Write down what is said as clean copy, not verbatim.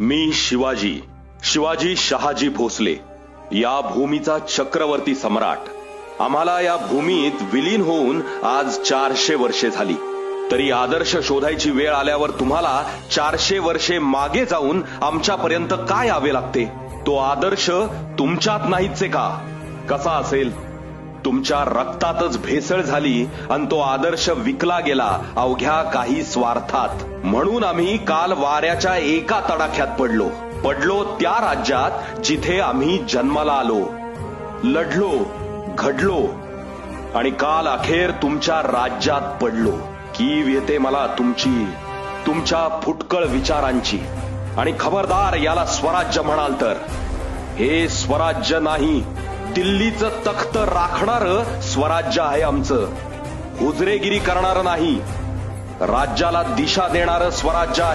मी शिवाजी शहाजी भोसले, या भूमीचा चक्रवर्ती सम्राट. आम्हाला या भूमीत विलीन होऊन आज 400 वर्षे झाली. तरी आदर्श शोधायची वेळ आल्यावर तुम्हाला 400 वर्षे मागे जाऊन आमच्यापर्यंत काय यावे लागते? तो आदर्श तुमच्यात नाहीच का? कसा असेल? तुमच्या रक्तातच भेसळ झाली आणि तो आदर्श विकला गेला अवघ्या काही स्वार्थात. म्हणून आम्ही काल वाऱ्याच्या एका तडाख्यात पडलो त्या राज्यात जिथे आम्ही जन्माला आलो, लढलो, घडलो आणि काल अखेर तुमच्या राज्यात पडलो. कीव येते मला तुमच्या फुटकळ विचारांची. आणि खबरदार याला स्वराज्य म्हणाल तर हे स्वराज्य नाही, दिल्लीचं तख्त राखणारं स्वराज्य आहे आमचं. हुजरेगिरी करणारं नाही, राज्याला दिशा देणारं स्वराज्य आहे.